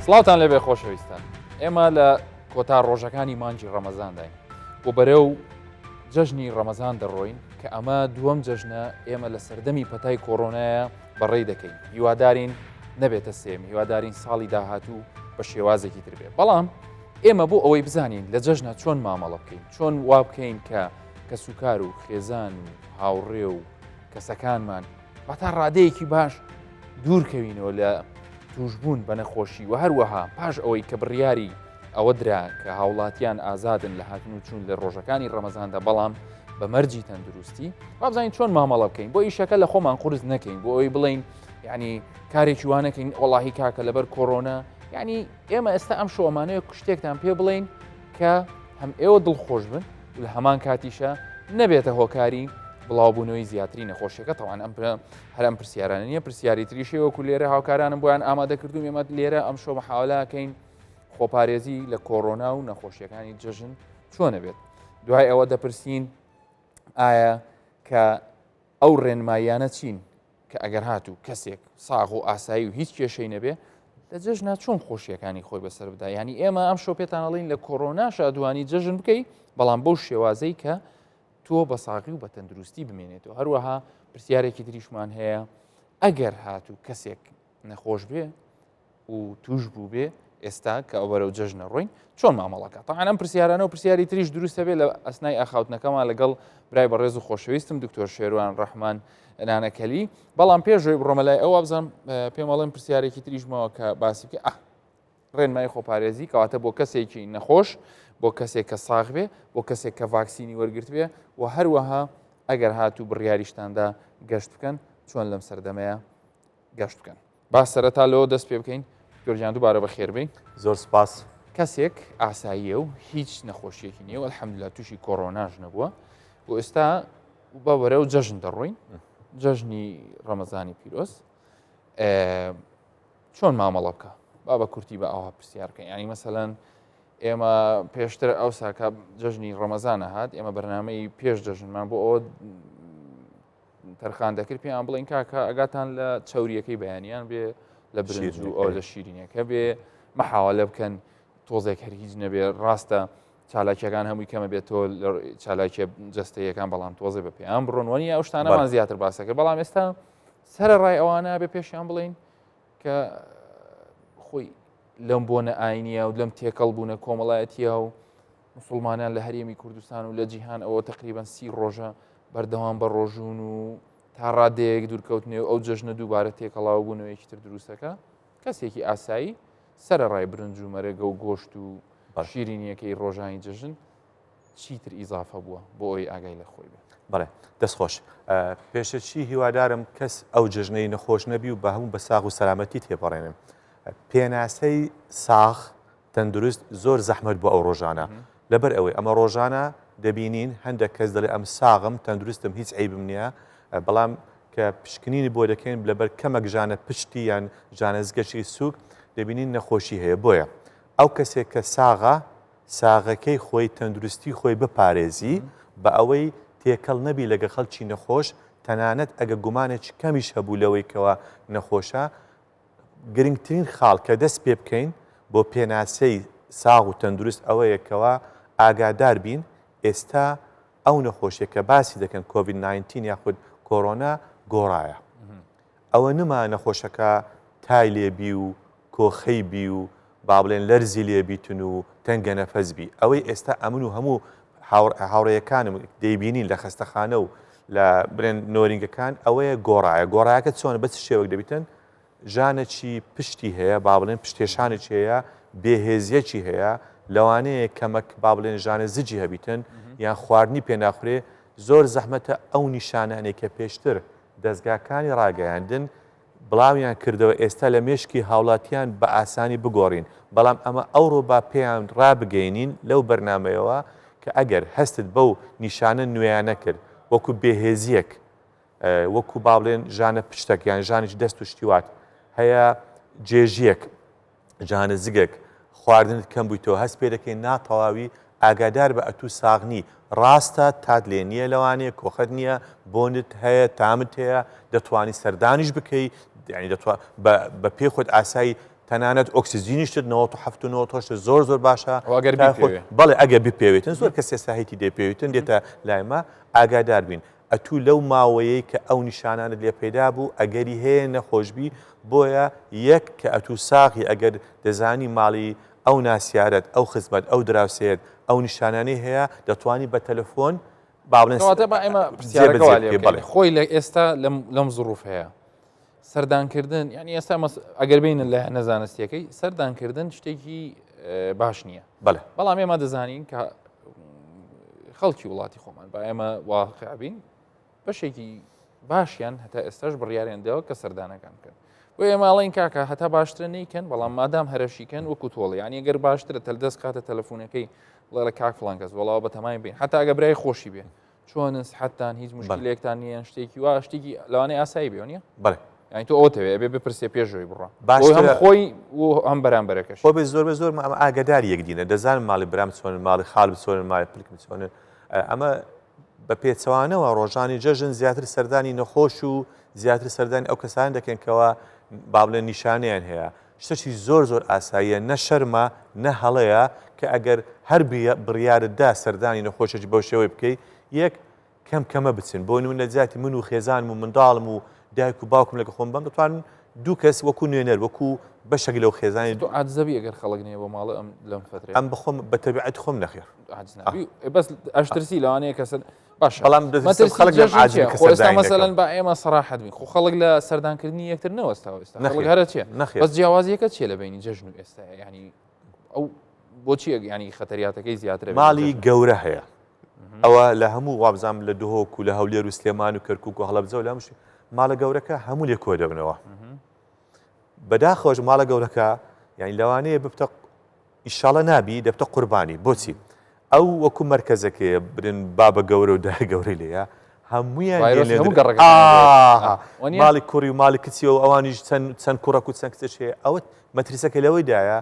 سڵاوتان لەبێ خۆشەویستان، ئێمە لە کۆتا ڕۆژەکانی مانجی ڕەمەزانداین بۆ بەرەو جەژنی ڕەمەزان دەڕۆین کە ئەمە دووەم جەژنە ئێمە لە سەردەمی پەتای کۆڕۆنایە بەڕێی دەکەین. هیوادارین نەبێتە سێم، هیوادارین ساڵی داهاتوو بە شێوازێکی تر بێ. بەڵام ئێمە بۆ ئەوەی بزانین لە جەژنە چۆن مامەڵە بکەین، چۆن وا بکەین کە سوکار و خێزان و هاوڕێ و کەسەکانمان بەتا ڕادەیەکی باش دوورکەوینەوە لە توشبوون بە نەخۆشی و هەروەها پاش ئەوەی کە بڕیاری ئەوە درا کە هاوڵاتیان ئازادن لە هاتن و چوون لە ڕۆژەکانی ڕەمەزاندا، بەڵام بە مەرجی تەندروستی وابزانین چۆن مامەڵە بکەین بۆ ئیشەکە لە خۆمان قورس نەکەین، بۆ ئەوی بڵین یعنی کارێکی وانەکەین وەڵاهی کاکە لەبەر کۆڕۆنا. یعنی ئێمە ئێستا ئەم شۆمانەیە شتێکتان پێ بڵین کە هەم ئێوە دڵخۆش بن و لە هەمان کاتیشە نەبێتە هۆکاری بڵاوبوونەوەی زیاتری نەخۆشیەکە. تەوان هەر ئەم پرسیارانە نییە، پرسیاری تریشەوەکو لێرە هاوکارانم بۆیان ئامادەکردوم ئێمە لێرە ئەم شۆ محاولاکەین خۆپارێزی لە کۆڕۆنا و نەخۆشیەکانی جەژن چۆنە بێت. دوای ئەوە دەپرسین ئایا کە ئەو ڕێنماییانە چین کە ئەگەر هاتوو کەسێک ساغ و ئاسایی و هیچ کێشەی نەبێ لە جەژنا چۆن خۆشیەکانی خۆی بەسەر بدا. ینی ئێمە ئەم شۆ پێتانەڵین لە کۆڕۆنا شادوانی جەژن بکەی، بەڵام بەو شێوازەی کە تۆ بە ساغی و بە تەندروستی بمێنێتەوە. هەروەها پرسیارێکی تریشمان هەیە ئەگەر هاتوو کەسێک نەخۆش بێ و توش بوو بێ ئێستا کە ئەو بەرەو جەژنە ڕۆین چۆن مامەڵەکە. تەعاان ئەم پرسیارانە و پرسیاری تریش دروستە بێ لە ئەسنای ئاخاوتنەکەمان لەگەڵ برای بەڕێز و خۆشەویستم دکتۆر شێروان ڕەحمان نانەکەلی. بەڵام پێشۆی بڕۆمەلای ئەو بزانم پێمەڵێن پرسیارێکی تریژمەوە کە باسی بکە ڕێنمای خۆپارێزی کەواتە بۆ کەسێکی نەخۆش، بۆ کەسێک کە ساغ بێ، بۆ کەسێک کە ڤاکسینی وەرگرت بێ و هەروەها ئەگەر هاتوو بڕیاریشتاندا گەشت بکەن چۆن لەم سەردەمەیە گەشت بکەن. با سەرەتا لەوە دەست پێ بکەین. دکتۆرجان دووبارە بەخێربێین. زۆر سپاس. کەسێک ئاساییە و هیچ نەخۆشیەکی نییە و الحەمدوللا تووشی کۆڕۆناژ نەبووە و ئێستا بە بەرەو جەژن دەڕۆین، جەژنی ڕەمەزانی پیرۆز. چۆن مامەڵە بکە؟ با بە کورتی بە ئەوها پرسیارکەین. ینی مەسەلەن ئێمە پێشتر ئەو ساکە جەژنی ڕەمەزانە هات، ئێمە بەرنامەی پێش جەژنمان بۆ ئەوە تەرخان دەکرد پێیان بڵین کاکە ئەگاتان لە چاوریەکەی بەیانیان بێ لە برنج و ئەو لە شیرینەکە بێ مەحاوەلە بکەن تۆزێک هەر هیچ نەبێ. ڕاستە چالاکیەکان هەمووی کەمە بێت تۆ چالاکیە جەستەیەکان، بەڵام تۆزێ بە پێیان بڕۆنوەنی ئەو شتانەمان زیاتر باسەکە. بەڵام ئێستا سەرەڕای ئەوانە بێ پێشیان بڵین کە خۆی لەم بۆنە ئاینیە و لەم تێکەڵ بوونە کۆمەڵایەتیە و مسلمانان لە هەرێمی کوردستان و لە جیهان ئەوە تقریبان 30 ڕۆژە بەردەوام بە ڕۆژون و تا ڕادەیەک دوورکەوتنێ و ئەو جەژنە دووبارە تێکەڵاو بوونەوەیەکی تر دروستەکە. کەسێکی ئاسایی سەرەڕای برنج و مەرەگە و گۆشت و شیرینیەکەی ڕۆژانی جەژن چیتر ئیزافە بووە بۆ ئەوی ئاگای لە خۆی بێت. بەڵێ دەستخۆش. پێشەچی هیوادارم کەس ئەو جژنەی نەخۆش نەبی و بە هەموو بە ساغ و سەلامەتی تێپەڕێنن. پێناسەی ساغ تەندروست زۆر زەحمەت بۆ ئەو ڕۆژانە. لەبەر ئەوەی ئەمە ڕۆژانە دەبینین هەندێک کەس دەڵێ ئەم ساغم تەندروستم هیچ عیبم نییە، بەڵام کە پشکنینی بۆ دەکەین لەبەر کەمەک ژانە پشتی یان ژانەزگەشی سووک دەبینین نەخۆشی هەیە. بۆیە ئەو کەسێک کە ساغەکەی خۆی تەندروستی خۆی بپارێزی بە ئەوەی تێکەڵ نەبی لەگە خەڵکی نەخۆش، تەنانەت ئەگە گومانێکی کەمیش هەبوو لەوەی کەەوە نەخۆشە، گرنگترین خاڵ کە دەست پێ بکەین بۆ پێناسەی ساغ و تەندروست ئەوەیەکەوە ئاگادار بین ئێستا ئەو نەخۆشیە کە باسی دەکەن کۆڤید-19 یاخود کۆڕۆنا گۆڕایە. ئەوە نما نەخۆشەکە تای لێبی و کۆخەی بی و با بڵێن لەرزی لێبیتن و تەنگە نەفەسبی. ئەوەی ئێستا ئەمن و هەموو هاوڕێیەکانم دەیبینین لە خەستەخانە و لە برێن نۆرینگەکان ئەوەیە گۆڕایە. گۆڕایەکە چۆن بە شێوەک دەبیتن؟ ژانێکی پشتی هەیە، با بڵێن پشتێشانێکی هەیە، بێهێزیەکی هەیە، لەوانەیە کەمەک با بڵێن ژانە زجی هەبیتن یان خواردنی پێناخورێ. زۆر زەحمەتە ئەو نیشانانێک کە پێشتر دەستگاکانی ڕاگەیاندن بڵاویان کردەوە ئێستا لە مێشکی هاوڵاتیان بە ئاسانی بگۆڕین. بەڵام ئەمە ئەوڕۆ با پێیان ڕابگەینین لەو بەرنمەیەوە کە ئەگەر هەستت بەو نیشانە نوێیانە کرد وەکو بێهێزیەک، وەکو با بڵێن ژانە پشتێک یان ژانێکی دەست و شتیوات هەیە، جێژیەک، ژانە زگێک، خواردنت کەم بوویتەوە، هەست پێ دەکەین ناتەواوی ئاگادار بە ئەتوو ساغنی. ڕاستە تات لێ نییە، لەوانەیە کۆخەت نییە، بۆنت هەیە، تامت هەیە، دەتوانی سەردانیش بکەی، بە پێ خۆت ئاسایی تەنانەت ئۆکسسیژینیشتت 1970 زۆر باشە ئەگەر بیپێوێ. بەڵێ ئەگە بپێوێتن زۆر کەس ساهیتی دەپێوێتن دێتە لایمە ئاگادار بین ئەتوو لەو ماوەیەی کە ئەو نیشانانت لێ پەیدا بوو ئەگەری هەیە نەخۆشببی بۆیە یەک کە ئەتوو ساغی ئەگەر دەزانی ماڵی ئەو ناسیارەت ئەو خزمەت ئەو دراوسێت ئەو نیشانانەی هەیە دەتوانی بە تەلەفۆن ئێمە پرسیارەکە خۆی لە ئێستا لەم زڕوف هەیە سەردانکردن ینی ئێستا ئەگەر بینن لە نەزانستیەکەی سەردانکردن شتێکی باش نییە بەڵام ئێمە دەزانین کە خەڵکی وڵاتی خۆمان با ئێمە واقعبین بەشێکی باشیان هەتا ئێستاش بڕیاریاندەوە کە سەردانەکان بکەن بۆ ئێماڵین کاکە هەتا باشترە نیکەن بەڵام مادام هەرەشیکەن وەکو تۆڵی ینی ئەگەر باشترە تەلدەست کاتە تەلەفۆنەکەی بڵێ لە کاک فڵان کەس وەڵاوە بە تەمای بین هەتا ئەگە برای خۆشی بێن چۆن سحەتتان هیچ مشکلێکتان نییە شتێکی وا شتێکی لەوانەیە ئاسایی بێ نیە ینی تۆ ئەوتەوێ بێ بپرسێ پێشەوەی بڕە هەم خۆی و هەم بەرامبەرەکەش خۆ بێ زۆر ئەمە ئاگدار یەکدینە دەزانم ماڵی برام چۆنن ماڵی خاڵ بچۆنن ماڵی پلکم چۆنن ئەمە بە پێچەوانەوە ڕۆژانی جەژن زیاتر سەردانی نەخۆش و زیاتر سەردانی ئەو کەسان دەکەن کەەوە بابلە نیشانیان هەیە شتێکی زۆر ئاساییە نە شەرمە نە هەڵەیە کە ئەگەر هەر بڕیارتدا سەردانی نەخۆشەی بەو شێوەی بکەیت یەک کەمە بچن بۆ نمونە جاتی من و خێزانم و منداڵم و دایک و باوکم لەگە خۆم بەم دەتوانن دوو کەس وەکو نوێنەر وەکو بەشێک لەو خێزانی عادزەبی ئەگەر خەڵک نیە بۆ ماڵە ئەم لەم فترە ئەم بخۆم بە تەبیعەت خۆم نەخێر بەس ئەشترسی لەوانەیە کەسن باش بەڵام خۆستا مەسەلەن با ئێمە سەراحەت بین خۆ خەڵک لە سەردانکردنی یەکتر نەوەستا ئێستا خەڵک هەرە چیە بەس جیاوازیەکە چیە لە بینی جەژن و ئێستا ینی ئەو بۆچی ینی خەتەریاتەکەی زیاترە ماڵی گەورە هەیە ئەوە لە هەموو وابزانام لە دهۆک و لە هەولێر و سلێمان و کەرکک و هەڵەبجە و لەمشی ماڵە گەورەکە هەموو لێ کۆ دەبنەوە بەداخۆش ماڵە گەورەکە یعنی لەوانەیە ببتە ئیشاڵە نابی دەبتە قوربانی بۆچی ئەو وەکو مرکزەکەیە برن بابە گەورە و دای گەورەی لێە هەمویان ماڵی کوڕی و ماڵی کچیەوە ئەوانیش چەند کوڕک و چەند کچێک هەیە ئەوت مەتریسەکە لەوەیدایە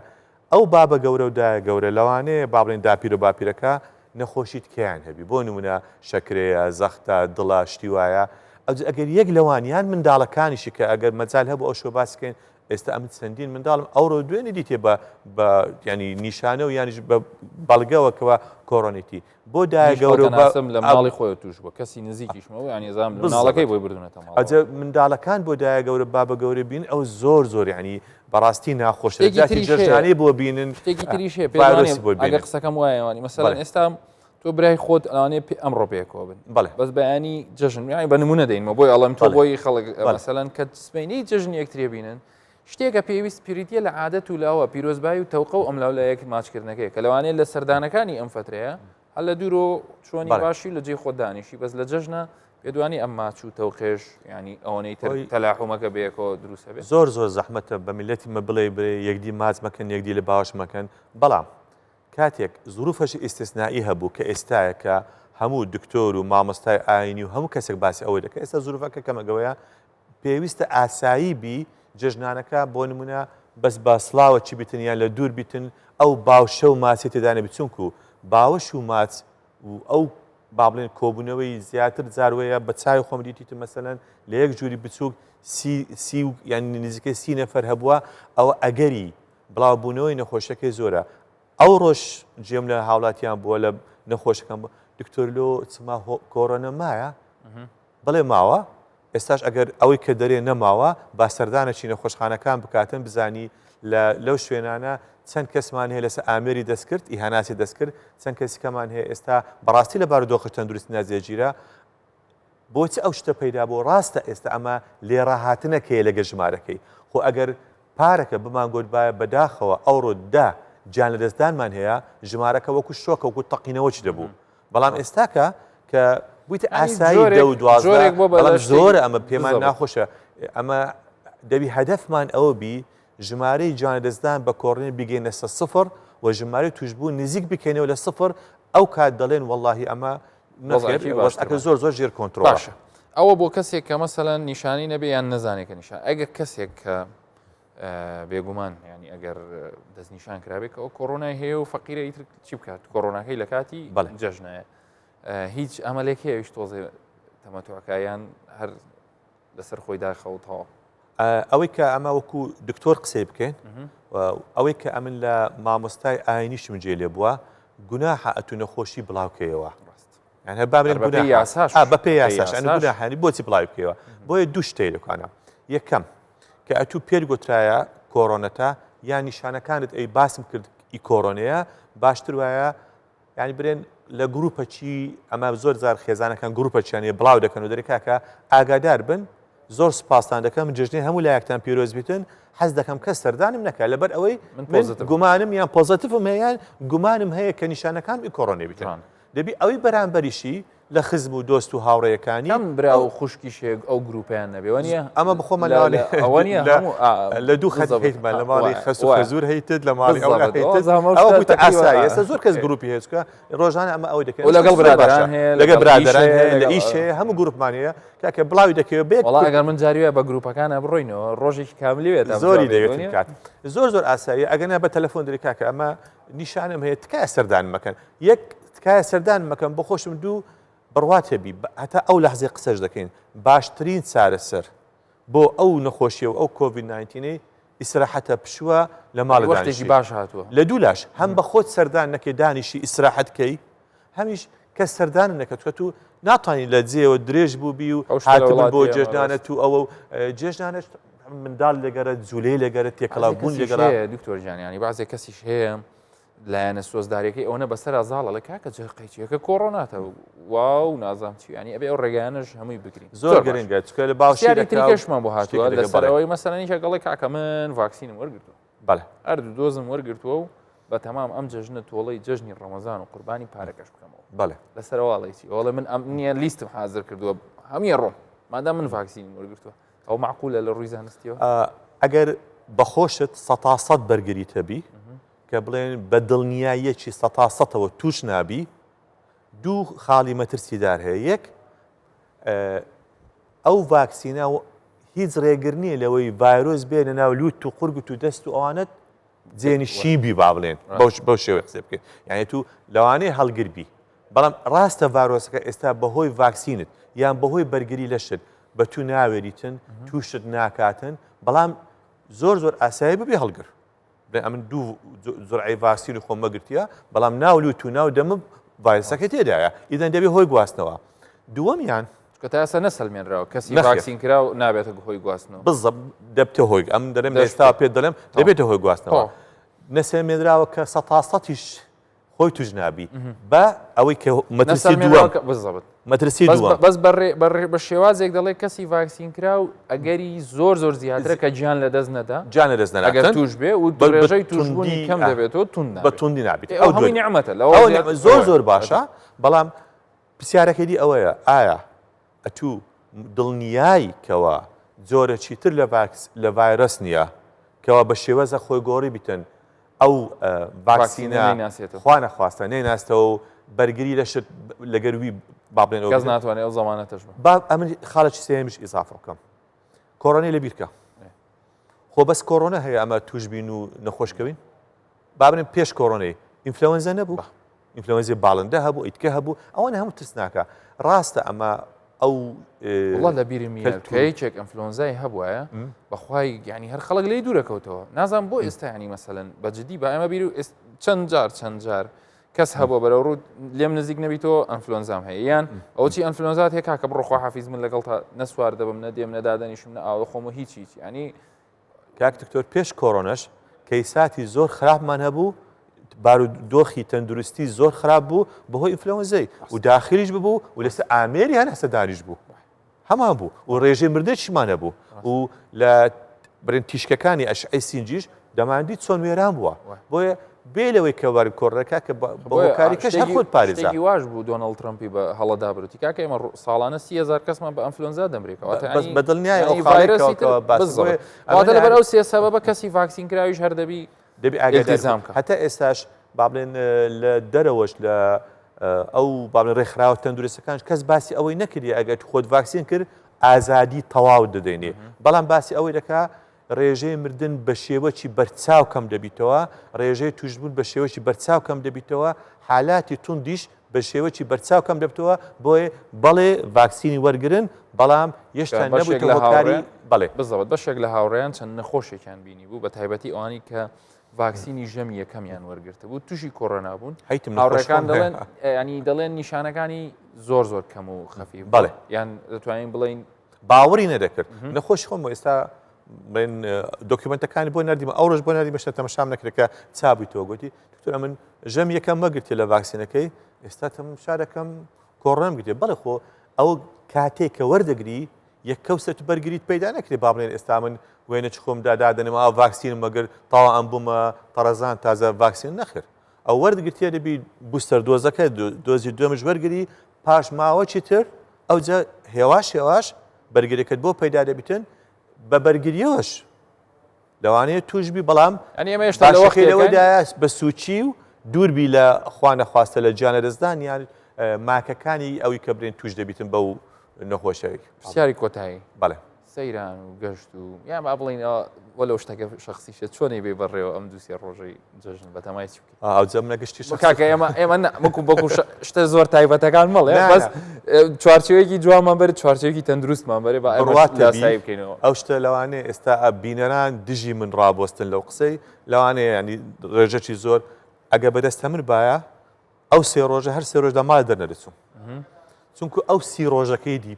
ئەو بابە گەورە و دای گەورە لەوانەیە بابڵێن داپیر و باپیرەکە نەخۆشیت کیان هەبی بۆ نمونە شەکرەیە زەختە دڵە شتی وایە ئەگەر یەک لەوانیان منداڵەکانیشی کە ئەگەر مەجال هەبوو ئەو شۆ باسکەین ئێستا ئەمت چەندین منداڵم ئەوڕۆ دوێنێ دیتێ بە ینی نیشانە و یانیش بە بەڵگەوەکەوە کۆڕۆنیتی بۆ دای گەورە لە ماڵی خۆی توش بۆ کەسی نزیکیشمەوە ینیزانام مناڵەکەی بۆی بردونێتە ئەجە منداڵەکان بۆ دای گەورە بابە گەورە بین ئەو زۆر ینی بەڕاستی ناخۆشێکی جەژنانی بۆ بینن شتێکی تریشێ ئەگە قسەکەم وایەوانی مەسەڵەن ئێستا تۆ برای خۆت ئەوانێ ئەمڕۆ پێکەوە بن بەس بەیانی جەژن بە نمونە دەینمە بۆی ئەڵم تۆ بۆی خەڵک مەسەلەن کە سبەینەی جەژن یەکترێ بینن شتێکە پێویست پیرریتە لە عادەت و لاوە پیرۆزبایی و تەوقە و ئەم لاولایەک ماچکردنەکەی کە لەوانەیە لە سەردانەکانی ئەم فترەیە هەل لە دوورۆ چۆنی باشی لە جێ خۆ دانیشی بەس لە جەژنە پێدوانی ئەم ماچ و تەوقێش ینی ئەوەی تەلاحومەکە بەیەکەوە دروستە بێت زۆر زەحمەتە بە میلەتی مە بڵێ برێ یەکدی ماچ مەکەن یەکدی لە باوەش مەکەن بەڵام کاتێک زروفەشی ئیسtisnایی هەبوو کە ئێستایە کە هەموو دکتۆر و مامۆستای ئاینی و هەموو کەسێک باسی ئەوەی دەکە ئێستا زروفەکە کەمەگەوەیە پێویستە ئاسایی بی جژنانەکە بۆ نمونە بەس با سڵاوە چی بیتنیان لە دوور بیتن ئەو باوشە و ماچی تێدانە بچونکو باوەش و ماچ و ئەو با بڵێن کۆبوونەوەی زیاتر جاروەیە بە چای خۆم دیتیتە مەسەلەن لە یەک جووری بچووک سی و یانی نزیکەی 30 نەفەر هەبووە ئەوە ئەگەری بڵاوبوونەوەی نەخۆشەکەی زۆرە ئەو ڕۆژ جێم لە هاوڵاتیان بووە لە نەخۆشەکان بوو دکتۆر لۆ چما کۆڕۆنە مایە بڵێ ماوە ئێستاش ئەگەر ئەوەی کە دەرێ نەماوە با سەردانەچی نەخۆشخانەکان بکاتن بزانی لەو شوێنانە چەند کەسمان هەیە لەسەر ئامێری دەستکرد ئیهاناسی دەستکرد چەند کەسیکەمان هەیە ئێستا بەڕاستی لە بارودۆخی تەندروستی ناجێگیرە بۆچی ئەو شتە پەیدا بۆ ڕاستە ئێستا ئەمە لێڕاهاتنەکەیە لەگە ژمارەکەی خۆ ئەگەر پارەکە بمان گۆتبایە بەداخەوە ئەوڕۆدا جان لە دەستدانمان هەیە ژمارەکە وەکو شۆکە وەکو تەقینەوەی دەبوو بەڵام ئێستاکە کە بوویتە ئاسایی دە و دوازۆرێک بەڵام زۆرە ئەمە پێمان ناخۆشە ئەمە دەبی هەدەفمان ئەوە بی ژمارەی جان دەستدان بە کۆڕنی بگەینە سفر و ژمارەی توشبوو نزیک بکەینەوە لە سفر ئەو کات دەڵێن واللهی ئەمە نەخێر زۆر ژێر کۆنتڕۆل باشە ئەوە بۆ کەسێک کە مەسەلەن نیشانی نەبێ یان نەزانێکە نیشان ئەگەر کەسێک کە بێگومان ینی ئەگەر دەستنیشان کرابێت ئەو کۆڕۆنای هەیە و فەقیرە ئیتر چی بکات کۆڕۆناکەی لە کاتی جەژنایە هیچ ئەمەلێک هەیەویش تۆزێ تەمەتوعکایان هەر لەسەر خۆی داخەوتەوە ئەوەی کە ئەمە وەکو دکتۆر قسەی بکەین ئەوەی کە ئەمن لە مامۆستای ئاینیشم جێ لێ بووە گوناحە ئەتو نەخۆشی بڵاوکەیەوە يعني بابرين بە پێی یاساش بەپێی یاساش ئەنە گوناحانی بۆچی بڵاو بکەوە بۆیە دوو شتەی لەکانە یەکەم کە ئەتوو پێر گوترایە کۆڕۆنەتە یان نیشانەکانت ئەی باسم کرد ئی کۆڕۆنەیە باشتر وایە ینی برێن لە گروپەچی ئەمە زۆر زار خێزانەکان گروپەچیانە بڵاو دەکەن و دەرێکاکە ئاگادار بن زۆر سپاسان دەکەم جژنی هەموو لایەکتان پیرۆز بیتن حەز دەکەم کەس سەردانم نەکات لەبەر ئەوەی گومانم یان پۆزتیڤم هەیە گومانم هەیە کە نیشانەکان ئی کۆڕۆنێ بیتن دەبی ئەوەی بەرامبەریشی لە خزم و دۆست و هاوڕێیەکانی ئەم برا و خوشکیشێک ئەو گروپیان نەبێ نیە ئەمە بخۆمە لە دوو خەت هیتمان لە ماڵی خەس و خەزور هەیتت لە ماڵی ئەو بوویتە ئاسایی ئێستا زۆر کەس گروپی هێچکە ڕۆژانە ئەمە ئەوەی دەکەن لەگەڵ برادران لەگەڵ برادران لە ئیشێ هەموو گروپمانەیە کاکە بڵاوی دەکەوێت بێت ئەگەر من جاریوە بە گروپەکانە بڕۆینەوە ڕۆژێکی کاملیوێت زۆری دەوێت کات زۆر ئاسایی ئەگەنا بە تەلەفۆن دەری کاکە ئەمە نیشانم هەیە تکایە سەردان مەکەن یەک تکایە سەردان مەکەن بۆ خۆشم دوو بڕوات هەبی هەتا ئەو لەحزەی قسەش دەکەین باشترین چارەسەر بۆ ئەو نەخۆشیە و ئەو کۆڤید-19 ئیسراحەتە پشووە لە ماڵی باش هاتووە لە دوو لاش هەم بە خۆت سەردان نەکەی دانیشی ئیسراحەتکەی هەمیش کە سەردان نەکەوێت و ناتوانانی لە جێەوە درێژ بوو بی و هاتبوون بۆ جێژنانەت و ئەوە جێژنانش منداڵ لەگەرە جوولەی لەگەرە تێکەڵاوبوون لەگەڵ دکتۆر جانیانی بازێ کەسیش هەیە لایەنە سۆزدارەکەی ئەوە بەسەر زاڵە لە کاکە جەقەیچیەکە کۆڕۆناتە واو نازام چی ینی ئەبێ ئەو ڕێگەیانش هەمووی بگرین زۆر گرنگە چکە لە باوشی تریکەشمان بۆ هاتووە لەسەرەوەی مەسەلەنی شەگەڵی کاکە من ڤاکسینم وەرگرتووە بەڵێ هەردوو دۆزم وەرگرتووە و بە تەمام ئەم جەژنە تۆڵەی جەژنی ڕەمەزان و قوربانی پارەکەش بکەمەوە بەڵێ لەسەرەوەڵێکی ئەوڵێ من ئەم نییە لیستم حازر کردووە هەمیە ڕۆم مادام من ڤاکسینم وەرگرتووە ئەو معقولە لە ڕووی زانستیەوە ئەگەر بەخۆشت 100% بەرگریت هەبی کە بڵێن بە دڵنیاییەکی 100%ەوە توش نابی دوو خاڵی مەترسیدار هەیە یەک ئەو ڤاکسینە و هیچ ڕێگر نییە لەوەی ڤایرۆس بێنە ناو لوت و قورگت و دەست و ئەوانت جێنشی بی با بڵێن بەو شێوە قسە بکەین یعنی تو لەوانەیە هەڵگربی بەڵام ڕاستە ڤایرۆسەکە ئێستا بەهۆی ڤاکسینت یان بەهۆی بەرگری لەشت بە تو ناوێریتن تووشت ناکاتن بەڵام زۆر ئاسایی ببێ هەڵگر ئەمن دوو زۆرعی ڤاکسین و خۆم مەگرتیە بەڵام ناو لوت و ناو دەمە ڤایرۆسەکە تێدایە ئیدەن دەبێ هۆی گواستنەوە دووەمیان کە تا ئێستا نەسەلمێنراوە کەسی ڤاکسین کرا و نابێتە هۆی گواستنەوە بزە دەبتە هۆی ئەم دەرێم ئێستا پێ دەڵێم دەبێتە هۆی گواستنەوە نەسەلمێنراوە کە 100%یش خۆی توش نابی بە ئەوەی کە مەترسی دووەم مەترسی دووەم بەس بە شێوازێک دەڵێ کەسی ڤاکسین کرا و ئەگەری زۆر زیاترە کە گیان لە دەست نەدا گیان لە دەست نەدا ئەگەر توش بێ و ڕێژەی توشبوونی کەم دەبێتەوە توندا بە توندی نابێت ئەو هەمووی نیعمەتە لەوە زۆر باشە بەڵام پرسیارەکەی دی ئەوەیە ئایا ئەتوو دڵنیایی کەوە جۆرەی تر لە ڤایرۆس نییە کەەوە بە شێوەزە خۆی گۆڕی بیتن ئەو ڤاکسینە خوا نەخواستە نەیناستەوە و بەرگری لەشت لەگەروی بابلێنەوە کەس ناتوانێت ئەو زەمانەتەش ئەمن خاڵێکی سێمیش ئیزافە بکەم کۆڕۆنەی لە بیرکە خۆ بەس کۆڕۆنە هەیە ئەمە توشبین و نەخۆشکەوین بابنێن پێش کۆڕۆنەی ئینفلەوەنزە نەبوو ئینفلەوەنزی باڵندە هەبوو ئیتکە هەبوو ئەوەنە هەموو ترسناکە ڕاستە ئەمە ئەو وڵا لە بیری میلکەیەک ئەنفلۆنزای هەبووە بەخوای ینی هەر خەڵک لێی دوورەکەوتەوە نازان بۆ ئێستا ینی مەسەلەن بەجددی بە ئەمە بیر و چەند جار کەس هەبووە بەرەو ڕوو لێم نزیک نەبیتەوە ئەنفلۆنزام هەیە یان ئەوچی ئەنفلۆنزات هەیە کاکە بڕۆخوا حافیز من لەگەڵ تا نەسوار دەبم نەدێم نەدادەنیشم نە ئاوە خۆم و هیچ ینی کاک دکتۆر پێش کۆڕۆنەش کەیساتی زۆر خراپمان هەبوو بارودۆخی تەندروستی زۆر خراپ بوو بەهۆی ئینفلەوەنزەی و داخلیش ببوو و لەسەر ئامێری هەن هەسەداریش بوو هەمان بوو و ڕێژەی مردەیەکیشمان هەبوو و لە برێن تیشکەکانی ئەشعەی سینجیش دەماندی چۆن وێران بووە بۆیە بێ لەوەی کەواری کۆڕەکە کە بەهۆکاری کەش هەر خۆت پارێزا واش بوو دۆناڵد ترەمپی بە هەڵەدا بروتی کاکە ئێمە ساڵانە 30,000 کەسمان بە ئەنفلۆنزا دەمریکەوە بە دڵنیای ئەو ڤایرۆسیەوە واتە لەبەر ئەو سێ سەبەبە کەسی ڤاکسین کراویش هەر دەبی ئاگادار هەتا ئێستاش بابلێن لە دەرەوەش لە ئەو بابلێن ڕێکخراوە تەندروستەکانش کەس باسی ئەوەی نەکردی ئەگەر خۆت ڤاکسین کرد ئازادی تەواو دەدەینێ بەڵام باسی ئەوەی دەکا ڕێژەی مردن بە شێوەی بەرچاو کەم دەبیتەوە ڕێژەی توشبوون بە شێوەی بەرچاو کەم دەبیتەوە حالاتی توندیش بە شێوەی بەرچاو کەم دەبتەوە بۆیە بەڵێ ڤاکسینی وەرگرن بەڵام یەشتا نەبوویتە هۆکاری بەڵێ بزەوت بەشێک لە هاوڕێیان چەند نەخۆشێکیان بینی بوو بە تایبەتی ئەوانی کە ڤاکسینی ژەمی یەکەمیان وەرگرتە بوو تووشی کۆڕۆنا بوون هەیتم هاوڕێکان دەڵێن ینی دەڵێن نیشانەکانی زۆر کەم و خەفی بەڵێ یان دەتوانین بڵین باوەڕی نەدەکرد نەخۆش خۆم ئێستا بڵێن دۆکیومنتەکانی بۆ نردیمە ئەو ڕۆژ بۆ نردی بەشتە تەمەشام نەکرێتکە چابووی تۆ گوتی دکتۆر من ژەم یەکەم مەگرتی لە ڤاکسینەکەی ئێستا تەماشارەکەم کۆڕۆنام گرێ بەڵێ خۆ ئەو کاتێک کە وەردەگری یەککەوسەت بەرگریت پەیدا نەکرێت با بڵێن ئێستا من وێنە چ خۆم دادادەنەوە ئەو ڤاکسینم مەگەر تاوا ئەم بوومە تەڕەزان تازە ڤاکسین نەخر ئەو وەردەگرتیە دەبی بوستەر دۆزەکە دۆزی دوێمش وەرگری پاش ماوەچی تر ئەوجا هێواش بەرگریەکەت بۆ پەیدا دەبیتن بە بەرگریەوەش لەوانەیە توشبی بەڵام ئەنی ئێمە هێشتا لەوەدایە بە سوچی و دووربی لە خوانە خواستە لە گیانە دەستدان یان ماکەکانی ئەوی کە برێن توش دەبیتن بە و نەخۆشەوی پرسیاری کۆتایی بەڵێ سەیران و گەشت و یا با بڵین وەلەو شتەکە شخصیشە چۆنی بێ بەڕێەوە ئەم دووسێ ڕۆژەی جژن بە تەمای چی بکەین ئەو جەم نەگەشتی کاکە ئێمە وەکو بەکو شتە زۆر تایبەتەکان مەڵێ بەس چوارچێوەیەکی جوانمان بەرێت چوارچێوەکی تەندروستمان بەرێ بە ئەوەی بکەینەوە ئەو شتە لەوانەیە ئێستا بینەران دژی من ڕابۆستن لەو قسەی لەوانەیە ینی ڕێژەکی زۆر ئەگە بەدەستە من باە ئەو سێ ڕۆژە هەر سێ ڕۆژدا مال دەرنەدەچوم چونکو ئەو سی ڕۆژەکەی دی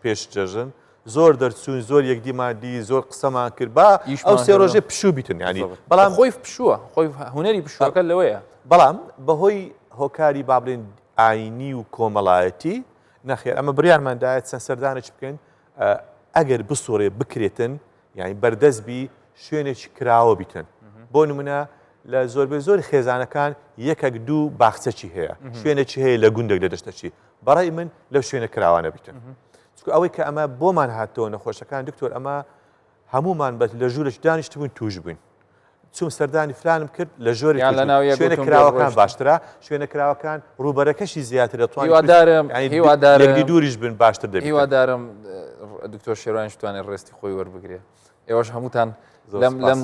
پێش جەژن زۆر دەرچوون زۆر یەکدیمادی زۆر قسەمان کرد با ئەو سێ ڕۆژێ پشوو بیتن ینی بەڵام خۆی پشووە خۆی هوەری پشوەکە لەوەیە بەڵام بەهۆی هۆکاری با بڵێن ئاینی و کۆمەڵایەتی نەخێر ئەمە بریانماندایەت چەند سەردانێک بکەین ئەگەر بسوڕێ بکرێتن یعنی بەردەستبی شوێنێکی کراوە بیتن بۆ نمونە لە زۆربەی زۆری خێزانەکان یەکێک دوو باخچەکی هەیە شوێنێکی هەیە لە گوندێک لە دەشتەچی بەڕای من لەو شوێنە کراوانە بیتن ئەوەی کە ئەمە بۆمان هاتەوە نەخۆشەکان دکتۆر ئەمە هەمومان بە لە ژوورێک دانیشت بووین توش بووین چوم سەردانی فلانم کرد لە ژۆری شوێنە کراوەکان باشترا شوێنە کراوەکان ڕوبەرەکەشی زیاتر دەتوانین دووریش بن باشتر دەبێت هیوادارم دکتۆر شێوان توانێت ڕێستی خۆی وەربگرێت ئێوەش هەمووتان لەم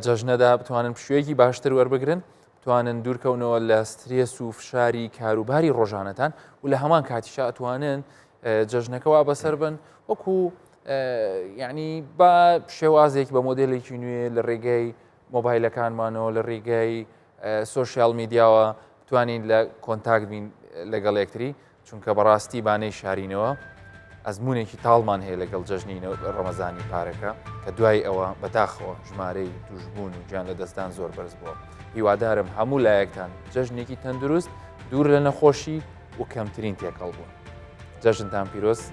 جەژنەدا بتوانن پشوویەکی باشتر وەربگرن توانن دوورکەونەوە لە سترێس و فشاری کاروباری ڕۆژانەتان و لە هەمان کاتیشا ئەتوانن جەژنەکەەوە بەسەر بن وەکو یعنی بە شێوازێک بە مۆدلێکی نوێ لە ڕێگەی مۆبایلەکانمانەوە لە ڕێگەی سۆشیال میدیاوە بتوانین لە کۆنتاکت بین لەگەڵ یەکتری چونکە بەڕاستی بانەی شارینەوە ئەزمونێکی تاڵمان هەیە لەگەڵ جەژنی ڕەمەزانی پارەکە کە دوای ئەوە بەداخەوە ژمارەی توشبوون و گیان لە دەستان زۆر بەرز بووە هیوادارم هەموو لایەکتان جەژنێکی تەندروست دوور لە نەخۆشی و کەمترین تێکەڵ بوون جەژنتان پیرۆست